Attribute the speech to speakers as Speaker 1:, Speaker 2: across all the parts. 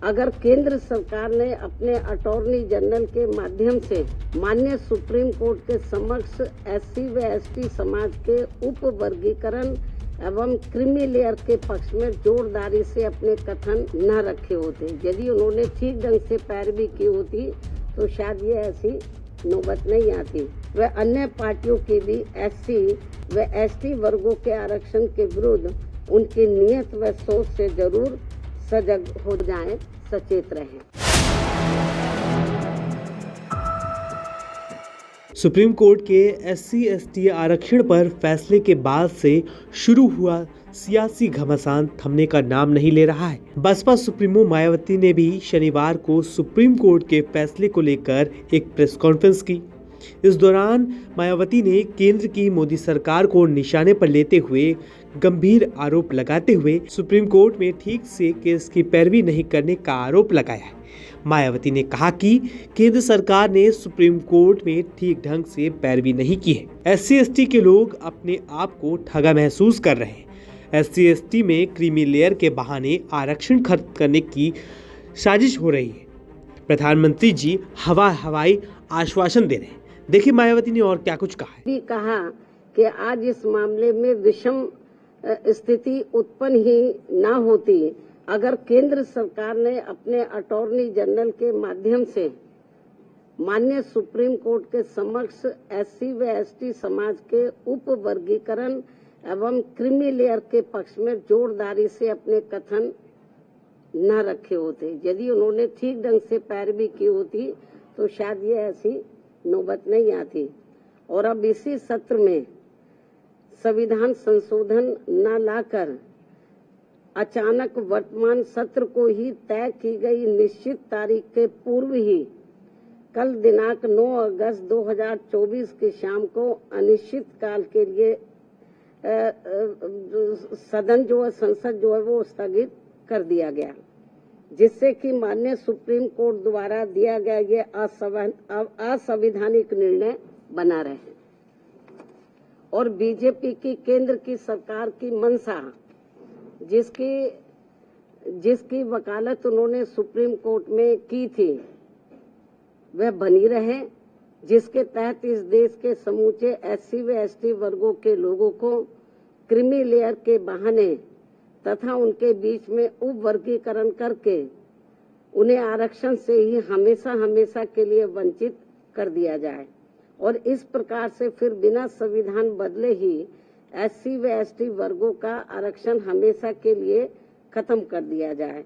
Speaker 1: अगर केंद्र सरकार ने अपने अटॉर्नी जनरल के माध्यम से माननीय सुप्रीम कोर्ट के समक्ष एससी व एसटी समाज के उप वर्गीकरण एवं क्रीमी लेयर के पक्ष में जोरदारी से अपने कथन न रखे होते, यदि उन्होंने ठीक ढंग से पैरवी की होती तो शायद ये ऐसी नौबत नहीं आती। व अन्य पार्टियों की भी एससी व एसटी वर्गों के आरक्षण के विरुद्ध उनकी नीयत व सोच से जरूर सजग हो जाएं, सचेत रहें।
Speaker 2: सुप्रीम कोर्ट के SC/ST आरक्षण पर फैसले के बाद से शुरू हुआ सियासी घमासान थमने का नाम नहीं ले रहा है। बसपा सुप्रीमो मायावती ने भी शनिवार को सुप्रीम कोर्ट के फैसले को लेकर एक प्रेस कॉन्फ्रेंस की। इस दौरान मायावती ने केंद्र की मोदी सरकार को निशाने पर लेते हुए गंभीर आरोप लगाते हुए सुप्रीम कोर्ट में ठीक से केस की पैरवी नहीं करने का आरोप लगाया। मायावती ने कहा कि केंद्र सरकार ने सुप्रीम कोर्ट में ठीक ढंग से पैरवी नहीं की है। SC/ST के लोग अपने आप को ठगा महसूस कर रहे हैं। SC/ST में क्रीमी लेयर के बहाने आरक्षण खत्म करने की साजिश हो रही है। प्रधानमंत्री जी हवाई आश्वासन दे रहे हैं। देखिए मायावती ने और क्या कुछ कहा है।
Speaker 1: भी कहा कि आज इस मामले में विषम स्थिति उत्पन्न ही ना होती अगर केंद्र सरकार ने अपने अटॉर्नी जनरल के माध्यम से माननीय सुप्रीम कोर्ट के समक्ष एससी व एसटी समाज के उप वर्गीकरण एवं क्रीमी लेयर के पक्ष में जोरदारी से अपने कथन न रखे होते, यदि उन्होंने ठीक ढंग से पैरवी की होती तो शायद ये ऐसी नौबत नहीं आती। और अब इसी सत्र में संविधान संशोधन न लाकर अचानक वर्तमान सत्र को ही तय की गई निश्चित तारीख के पूर्व ही कल दिनांक 9 अगस्त 2024 की शाम को अनिश्चित काल के लिए सदन जो है, संसद जो है वो स्थगित कर दिया गया, जिससे कि माननीय सुप्रीम कोर्ट द्वारा दिया गया ये असंवैधानिक निर्णय बना रहे। और बीजेपी की केंद्र की सरकार की मंशा, जिसकी वकालत उन्होंने सुप्रीम कोर्ट में की थी, वह बनी रहे, जिसके तहत इस देश के समूचे एससी व एसटी वर्गों के लोगों को क्रीमी लेयर के बहाने तथा उनके बीच में उप वर्गीकरण करके उन्हें आरक्षण से ही हमेशा के लिए वंचित कर दिया जाए और इस प्रकार से फिर बिना संविधान बदले ही एससी व एसटी वर्गों का आरक्षण हमेशा के लिए खत्म कर दिया जाए।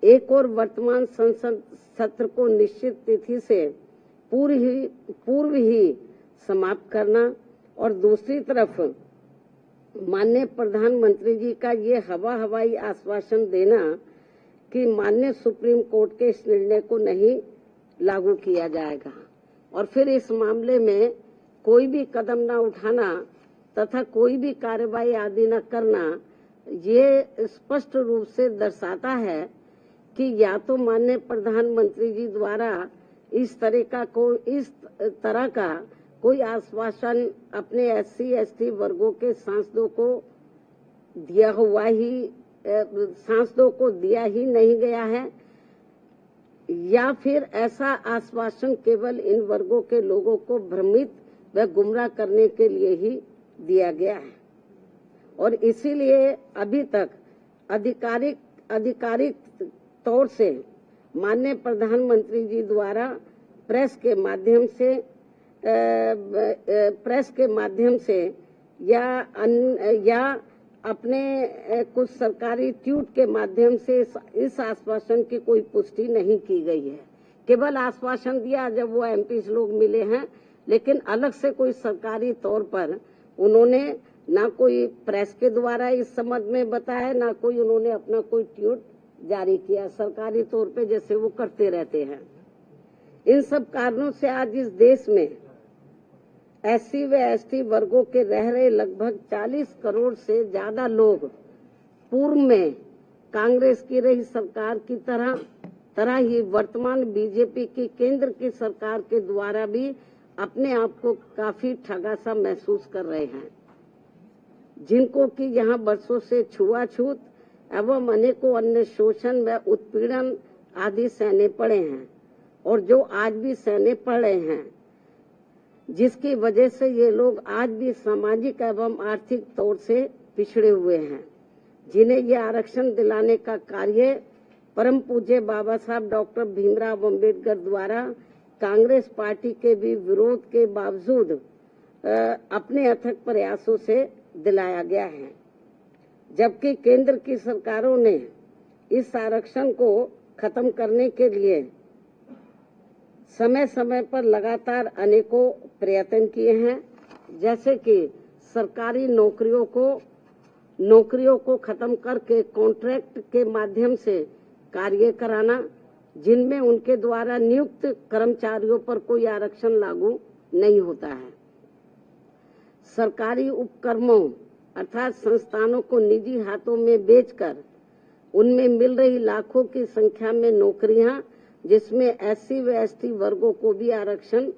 Speaker 1: एक और वर्तमान संसद सत्र को निश्चित तिथि से पूर्व ही समाप्त करना और दूसरी तरफ माननीय प्रधानमंत्री जी का ये हवाई आश्वासन देना कि माननीय सुप्रीम कोर्ट के इस निर्णय को नहीं लागू किया जाएगा और फिर इस मामले में कोई भी कदम न उठाना तथा कोई भी कार्रवाई आदि न करना, ये स्पष्ट रूप से दर्शाता है कि या तो माननीय प्रधानमंत्री जी द्वारा इस तरह का कोई आश्वासन अपने SC/ST वर्गों के सांसदों को दिया ही नहीं गया है या फिर ऐसा आश्वासन केवल इन वर्गों के लोगों को भ्रमित व गुमराह करने के लिए ही दिया गया है और इसीलिए अभी तक आधिकारिक तौर से माननीय प्रधानमंत्री जी द्वारा प्रेस के माध्यम से या अपने कुछ सरकारी ट्वीट के माध्यम से इस आश्वासन की कोई पुष्टि नहीं की गई है। केवल आश्वासन दिया जब वो MP लोग मिले हैं, लेकिन अलग से कोई सरकारी तौर पर उन्होंने ना कोई प्रेस के द्वारा इस संबंध में बताया, ना कोई उन्होंने अपना कोई ट्वीट जारी किया सरकारी तौर पे, जैसे वो करते रहते हैं। इन सब कारणों से आज इस देश में SC व ST वर्गों के रह रहे लगभग 40 करोड़ से ज्यादा लोग पूर्व में कांग्रेस की रही सरकार की तरह ही वर्तमान बीजेपी की केंद्र की सरकार के द्वारा भी अपने आप को काफी ठगा सा महसूस कर रहे हैं, जिनको कि यहाँ वर्षों से छुआछूत एवं अनेकों अन्य शोषण व उत्पीड़न आदि सहने पड़े हैं और जो आज भी सहने पड़ रहे हैं, जिसकी वजह से ये लोग आज भी सामाजिक एवं आर्थिक तौर से पिछड़े हुए हैं, जिन्हें ये आरक्षण दिलाने का कार्य परम पूज्य बाबा साहब डॉक्टर भीमराव अंबेडकर द्वारा कांग्रेस पार्टी के भी विरोध के बावजूद अपने अथक प्रयासों से दिलाया गया है। जबकि केंद्र की सरकारों ने इस आरक्षण को खत्म करने के लिए समय समय पर लगातार अनेकों प्रयत्न किए हैं, जैसे कि सरकारी नौकरियों को खत्म करके कॉन्ट्रैक्ट के माध्यम से कार्य कराना, जिनमें उनके द्वारा नियुक्त कर्मचारियों पर कोई आरक्षण लागू नहीं होता है। सरकारी उपक्रमों अर्थात संस्थानों को निजी हाथों में बेचकर उनमें मिल रही लाखों की संख्या में नौकरियां, जिसमें एससी व एसटी वर्गों को भी आरक्षण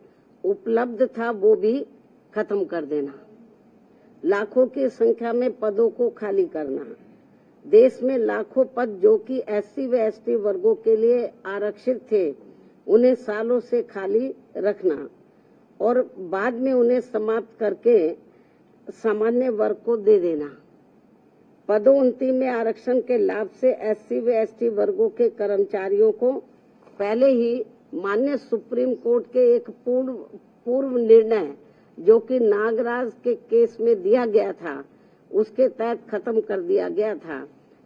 Speaker 1: उपलब्ध था, वो भी खत्म कर देना। लाखों की संख्या में पदों को खाली करना। देश में लाखों पद जो कि एससी व एसटी वर्गों के लिए आरक्षित थे, उन्हें सालों से खाली रखना और बाद में उन्हें समाप्त करके सामान्य वर्ग को दे देना। पदोन्नति में आरक्षण के लाभ से एससी व एसटी वर्गों के कर्मचारियों को पहले ही माननीय सुप्रीम कोर्ट के एक पूर्व निर्णय जो कि नागराज के केस में दिया गया था, उसके तहत खत्म कर दिया गया था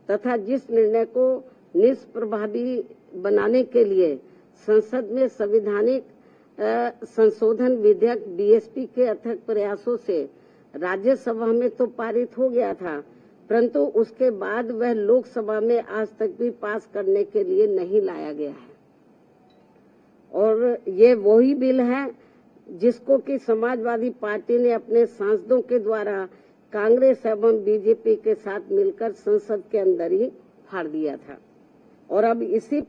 Speaker 1: तथा जिस निर्णय को निष्प्रभावी बनाने के लिए संसद में संवैधानिक संशोधन विधेयक बीएसपी के अथक प्रयासों से राज्यसभा में तो पारित हो गया था, परंतु उसके बाद वह लोकसभा में आज तक भी पास करने के लिए नहीं लाया गया है। और ये वही बिल है जिसको कि समाजवादी पार्टी ने अपने सांसदों के द्वारा कांग्रेस एवं बीजेपी के साथ मिलकर संसद के अंदर ही फाड़ दिया था। और अब इसी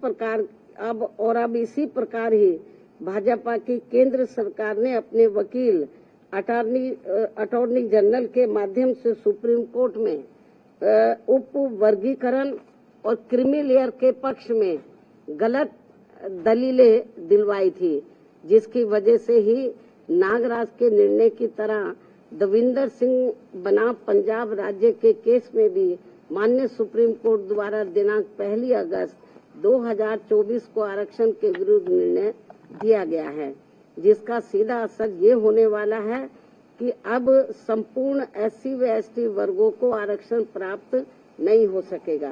Speaker 1: प्रकार ही भाजपा की केंद्र सरकार ने अपने वकील अटॉर्नी जनरल के माध्यम से सुप्रीम कोर्ट में उप वर्गीकरण और क्रीमी लेयर के पक्ष में गलत दलीलें दिलवाई थी, जिसकी वजह से ही नागराज के निर्णय की तरह दविंदर सिंह बनाम पंजाब राज्य के केस में भी माननीय सुप्रीम कोर्ट द्वारा दिनांक 1 अगस्त 2024 को आरक्षण के विरुद्ध निर्णय दिया गया है, जिसका सीधा असर ये होने वाला है कि अब संपूर्ण एससी व एसटी वर्गों को आरक्षण प्राप्त नहीं हो सकेगा,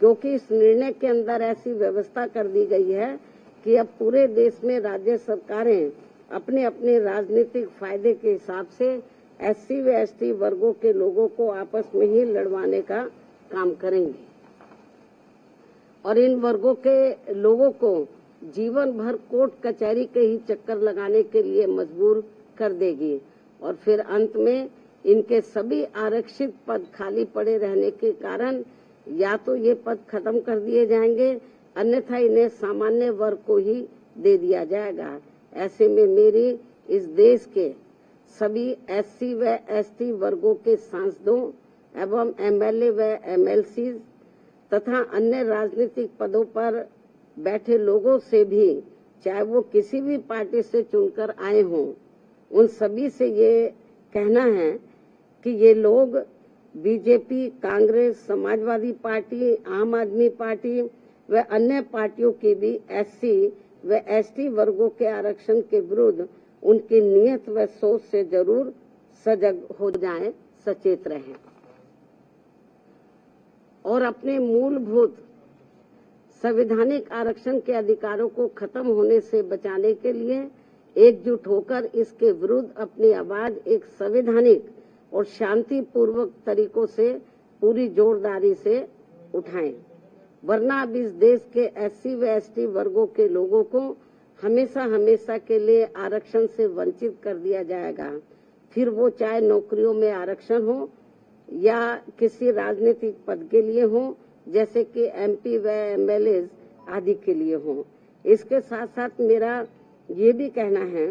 Speaker 1: क्योंकि इस निर्णय के अंदर ऐसी व्यवस्था कर दी गई है कि अब पूरे देश में राज्य सरकारें अपने अपने राजनीतिक फायदे के हिसाब से एससी व एसटी वर्गों के लोगों को आपस में ही लड़वाने का काम करेंगी और इन वर्गों के लोगों को जीवन भर कोर्ट कचहरी के ही चक्कर लगाने के लिए मजबूर कर देगी और फिर अंत में इनके सभी आरक्षित पद खाली पड़े रहने के कारण या तो ये पद खत्म कर दिए जाएंगे, अन्यथा इन्हें सामान्य वर्ग को ही दे दिया जाएगा। ऐसे में मेरी इस देश के सभी एससी व एसटी वर्गों के सांसदों एवं एमएलए व एमएलसी तथा अन्य राजनीतिक पदों पर बैठे लोगों से भी, चाहे वो किसी भी पार्टी से चुनकर आए हों, उन सभी से ये कहना है कि ये लोग बीजेपी, कांग्रेस, समाजवादी पार्टी, आम आदमी पार्टी व अन्य पार्टियों की भी एससी व एसटी वर्गों के आरक्षण के विरुद्ध उनकी नीयत व सोच से जरूर सजग हो जाएं, सचेत रहें और अपने मूलभूत संवैधानिक आरक्षण के अधिकारों को खत्म होने से बचाने के लिए एकजुट होकर इसके विरुद्ध अपनी आवाज एक संवैधानिक और शांतिपूर्वक तरीकों से पूरी जोरदारी से उठाएं, वरना अब इस देश के एससी व एसटी वर्गों के लोगों को हमेशा के लिए आरक्षण से वंचित कर दिया जाएगा। फिर वो चाहे नौकरियों में आरक्षण हो या किसी राजनीतिक पद के लिए हो, जैसे कि एमपी व एमएलए आदि के लिए हो। इसके साथ साथ मेरा ये भी कहना है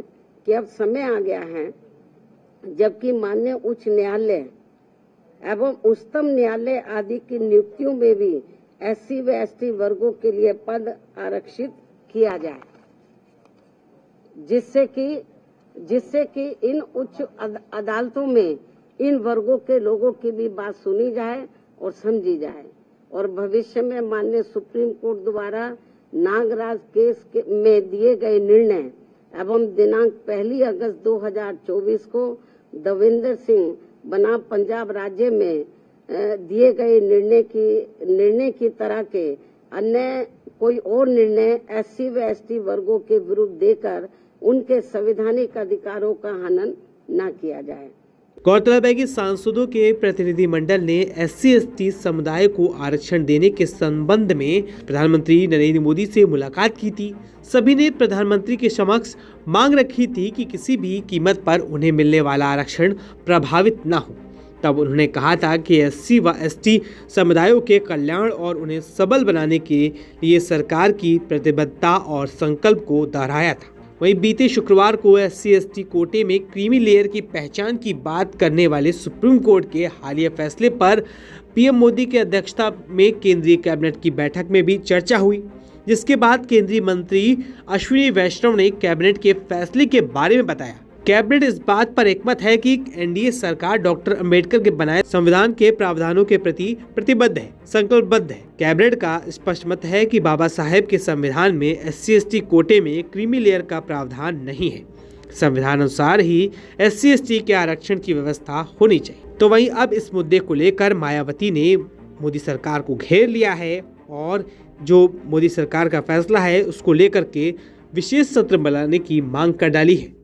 Speaker 1: कि अब समय आ गया है जबकि माननीय उच्च न्यायालय एवं उच्चतम न्यायालय आदि की नियुक्तियों में भी SC व ST वर्गों के लिए पद आरक्षित किया जाए, जिससे कि इन उच्च अदालतों में इन वर्गों के लोगों की भी बात सुनी जाए और समझी जाए और भविष्य में माननीय सुप्रीम कोर्ट द्वारा नागराज केस में दिए गए निर्णय एवं दिनांक 1 अगस्त 2024 को दविंदर सिंह बनाम पंजाब राज्य में दिए गए निर्णय की तरह के अन्य कोई और निर्णय SC व ST वर्गों के विरुद्ध देकर उनके संवैधानिक अधिकारों का हनन न किया जाए।
Speaker 2: गौरतलब है कि सांसदों के प्रतिनिधिमंडल ने SC/ST समुदाय को आरक्षण देने के संबंध में प्रधानमंत्री नरेंद्र मोदी से मुलाकात की थी। सभी ने प्रधानमंत्री के समक्ष मांग रखी थी कि किसी भी कीमत पर उन्हें मिलने वाला आरक्षण प्रभावित न हो। तब उन्होंने कहा था कि SC व ST समुदायों के कल्याण और उन्हें सबल बनाने के लिए सरकार की प्रतिबद्धता और संकल्प को दोहराया था। वहीं बीते शुक्रवार को SC/ST कोटे में क्रीमी लेयर की पहचान की बात करने वाले सुप्रीम कोर्ट के हालिया फैसले पर PM मोदी की अध्यक्षता में केंद्रीय कैबिनेट की बैठक में भी चर्चा हुई, जिसके बाद केंद्रीय मंत्री अश्विनी वैष्णव ने कैबिनेट के फैसले के बारे में बताया। कैबिनेट इस बात पर एकमत है कि NDA सरकार डॉक्टर अंबेडकर के बनाए संविधान के प्रावधानों के प्रति प्रतिबद्ध है, संकल्पबद्ध है। कैबिनेट का स्पष्ट मत है कि बाबा साहेब के संविधान में SC/ST कोटे में क्रीमी लेयर का प्रावधान नहीं है। संविधान अनुसार ही SC/ST के आरक्षण की व्यवस्था होनी चाहिए। तो वहीं अब इस मुद्दे को लेकर मायावती ने मोदी सरकार को घेर लिया है और जो मोदी सरकार का फैसला है उसको लेकर के विशेष सत्र बुलाने की मांग कर डाली है।